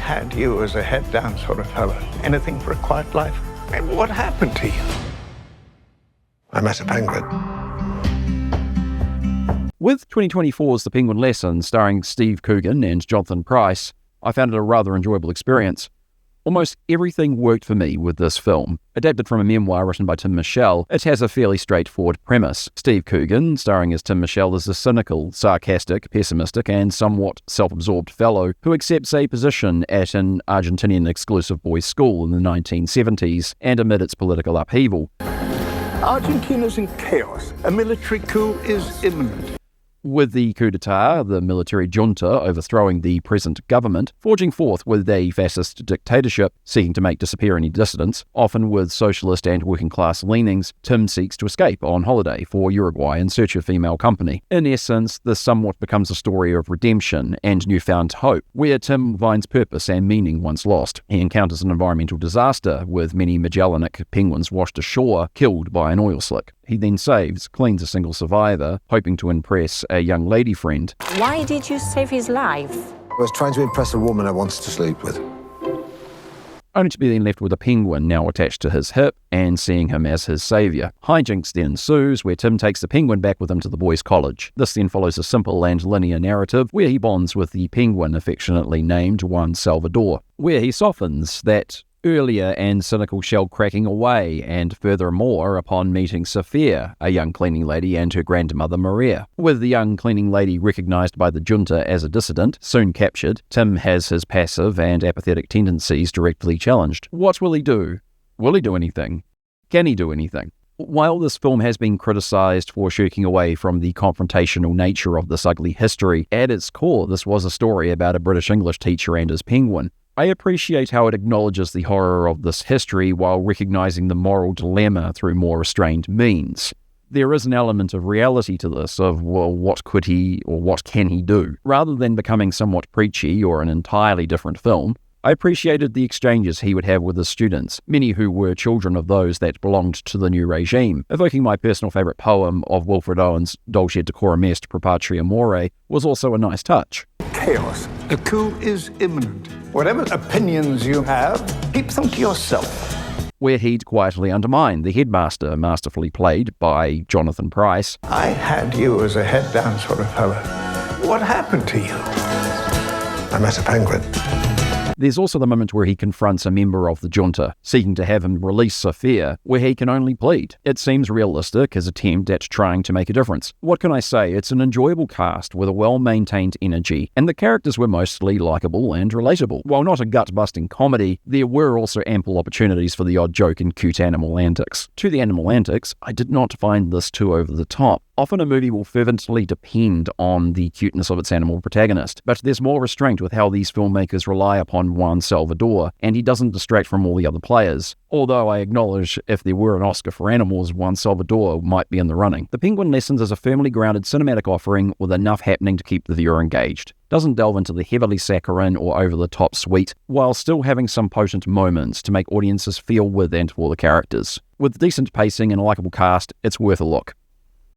had you as a head-down sort of fellow. Anything for a quiet life? And what happened to you? I met a penguin. With 2024's The Penguin Lesson, starring Steve Coogan and Jonathan Pryce, I found it a rather enjoyable experience. Almost everything worked for me with this film. Adapted from a memoir written by Tim Michel, it has a fairly straightforward premise. Steve Coogan, starring as Tim Michel, is a cynical, sarcastic, pessimistic and somewhat self-absorbed fellow who accepts a position at an Argentinian exclusive boys' school in the 1970s and amid its political upheaval. Argentina's in chaos. A military coup is imminent. With the coup d'etat, the military junta overthrowing the present government, forging forth with a fascist dictatorship seeking to make disappear any dissidents, often with socialist and working-class leanings, Tim seeks to escape on holiday for Uruguay in search of female company. In essence, this somewhat becomes a story of redemption and newfound hope, where Tim finds purpose and meaning once lost. He encounters an environmental disaster, with many Magellanic penguins washed ashore, killed by an oil slick. He then cleans a single survivor, hoping to impress a young lady friend. Why did you save his life? I was trying to impress a woman I wanted to sleep with. Only to be then left with a penguin now attached to his hip and seeing him as his saviour. Hijinks then ensues, where Tim takes the penguin back with him to the boys' college. This then follows a simple and linear narrative where he bonds with the penguin affectionately named Juan Salvador, where he softens that earlier and cynical shell cracking away, and furthermore upon meeting Sophia, a young cleaning lady, and her grandmother Maria. With the young cleaning lady recognised by the junta as a dissident, soon captured, Tim has his passive and apathetic tendencies directly challenged. What will he do? Will he do anything? Can he do anything? While this film has been criticised for shirking away from the confrontational nature of this ugly history, at its core this was a story about a British English teacher and his penguin. I appreciate how it acknowledges the horror of this history while recognising the moral dilemma through more restrained means. There is an element of reality to this, of, well, what could he or what can he do? Rather than becoming somewhat preachy or an entirely different film, I appreciated the exchanges he would have with his students, many who were children of those that belonged to the new regime. Evoking my personal favourite poem of Wilfred Owen's Dulce et decorum est pro patria more was also a nice touch. Chaos. A coup is imminent. Whatever opinions you have, keep them to yourself. Where he'd quietly undermine the headmaster, masterfully played by Jonathan Pryce. I had you as a head-down sort of fellow. What happened to you? I met a penguin. There's also the moment where he confronts a member of the junta, seeking to have him release Sophia, where he can only plead. It seems realistic, his attempt at trying to make a difference. What can I say? It's an enjoyable cast with a well-maintained energy, and the characters were mostly likeable and relatable. While not a gut-busting comedy, there were also ample opportunities for the odd joke and cute animal antics. To the animal antics, I did not find this too over the top. Often a movie will fervently depend on the cuteness of its animal protagonist, but there's more restraint with how these filmmakers rely upon Juan Salvador, and he doesn't distract from all the other players. Although I acknowledge if there were an Oscar for animals, Juan Salvador might be in the running. The Penguin Lessons is a firmly grounded cinematic offering with enough happening to keep the viewer engaged. Doesn't delve into the heavily saccharine or over-the-top sweet, while still having some potent moments to make audiences feel with and for the characters. With decent pacing and a likeable cast, it's worth a look.